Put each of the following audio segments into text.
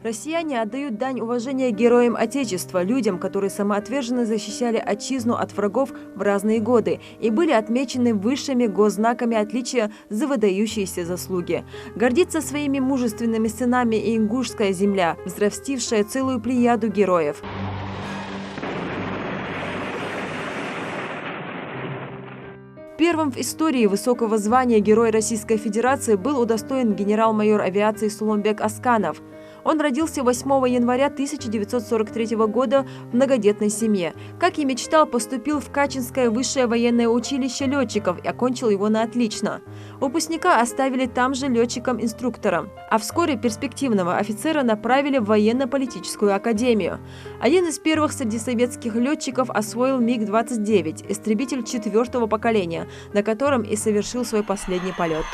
Россияне отдают дань уважения героям Отечества, людям, которые самоотверженно защищали отчизну от врагов в разные годы и были отмечены высшими госзнаками отличия за выдающиеся заслуги. Гордится своими мужественными сынами и ингушская земля, взрастившая целую плеяду героев. Первым в истории высокого звания Герой Российской Федерации был удостоен генерал-майор авиации Сулумбек Асканов. Он родился 8 января 1943 года в многодетной семье. Как и мечтал, поступил в Качинское высшее военное училище летчиков и окончил его на отлично. Выпускника оставили там же летчиком-инструктором, а вскоре перспективного офицера направили в военно-политическую академию. Один из первых среди советских летчиков освоил МиГ-29, истребитель 4-го поколения, на котором и совершил свой последний полет.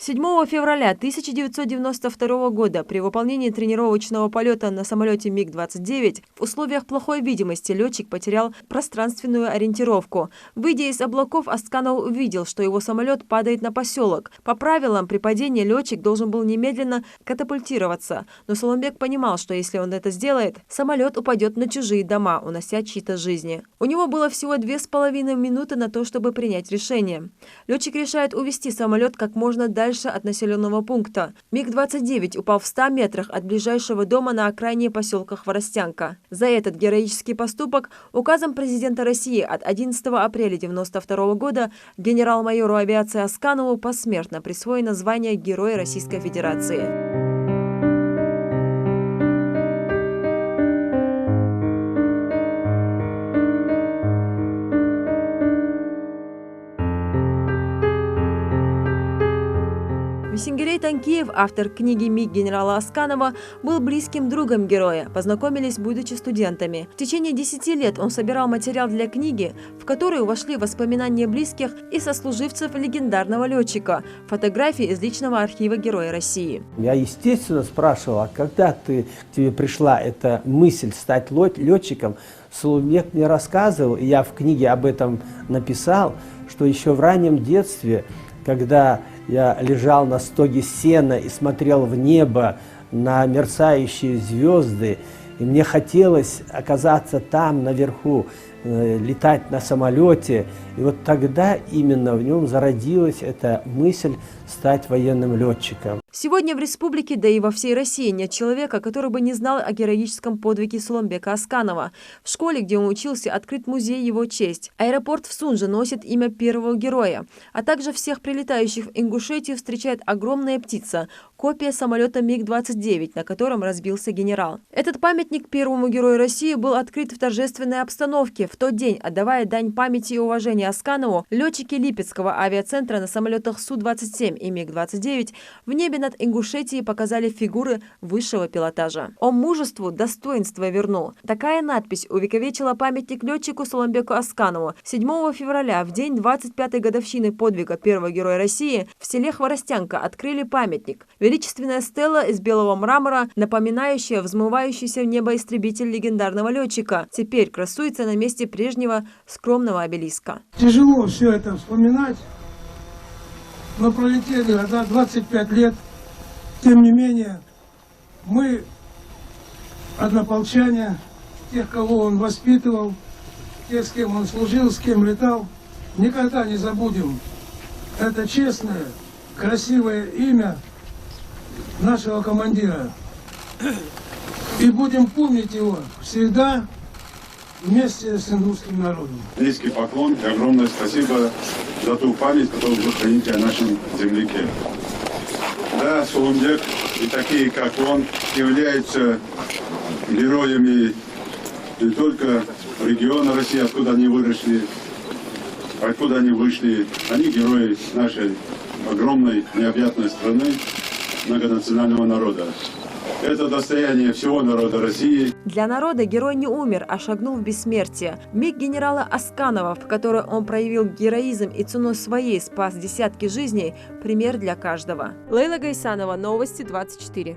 7 февраля 1992 года при выполнении тренировочного полета на самолете МиГ-29 в условиях плохой видимости летчик потерял пространственную ориентировку. Выйдя из облаков, Асканов увидел, что его самолет падает на поселок. По правилам, при падении летчик должен был немедленно катапультироваться. Но Сулумбек понимал, что если он это сделает, самолет упадет на чужие дома, унося чьи-то жизни. У него было всего 2,5 минуты на то, чтобы принять решение. Летчик решает увести самолет как можно дальше от населенного пункта. МиГ-29 упал в 100 метрах от ближайшего дома на окраине поселка Хворостянка. За этот героический поступок указом президента России от 11 апреля 1992 года генерал-майору авиации Асканову посмертно присвоено звание Героя Российской Федерации. Висенгерей Танкиев, автор книги «МиГ» генерала Асканова, был близким другом героя, познакомились, будучи студентами. В течение 10 лет он собирал материал для книги, в которую вошли воспоминания близких и сослуживцев легендарного летчика, фотографии из личного архива Героя России. Я, естественно, спрашивал, а когда к тебе пришла эта мысль стать летчиком? Сулумбек мне рассказывал, и я в книге об этом написал, что еще в раннем детстве, когда я лежал на стоге сена и смотрел в небо на мерцающие звезды, и мне хотелось оказаться там, наверху, летать на самолете. И вот тогда именно в нем зародилась эта мысль стать военным летчиком. Сегодня в республике, да и во всей России нет человека, который бы не знал о героическом подвиге Сулумбека Асканова. В школе, где он учился, открыт музей его честь. Аэропорт в Сунже носит имя первого героя. А также всех прилетающих в Ингушетию встречает огромная птица – копия самолета МиГ-29, на котором разбился генерал. Этот памятник первому герою России был открыт в торжественной обстановке. В тот день, отдавая дань памяти и уважения Асканову, летчики Липецкого авиацентра на самолетах Су-27 и МиГ-29 в небе над Ингушетией показали фигуры высшего пилотажа. Он мужеству достоинство вернул. Такая надпись увековечила памятник летчику Сулумбеку Асканову. 7 февраля, в день 25-й годовщины подвига первого героя России, в селе Хворостянка открыли памятник. Величественная стела из белого мрамора, напоминающая взмывающийся в небо истребитель легендарного летчика, теперь красуется на месте прежнего скромного обелиска. Тяжело все это вспоминать, но пролетели 25 лет. Тем не менее, мы, однополчане, тех, кого он воспитывал, тех, с кем он служил, с кем летал, никогда не забудем это честное, красивое имя нашего командира. И будем помнить его всегда вместе с индусским народом. Низкий поклон и огромное спасибо за ту память, которую вы храните о нашем земляке. Да, Сулумбек и такие, как он, являются героями не только региона России, откуда они выросли, откуда они вышли. Они герои нашей огромной необъятной страны, многонационального народа. Это достояние всего народа России. Для народа герой не умер, а шагнул в бессмертие. МиГ генерала Асканова, в которой он проявил героизм и ценой своей спас десятки жизней, пример для каждого. Лейла Гайсанова, Новости 24.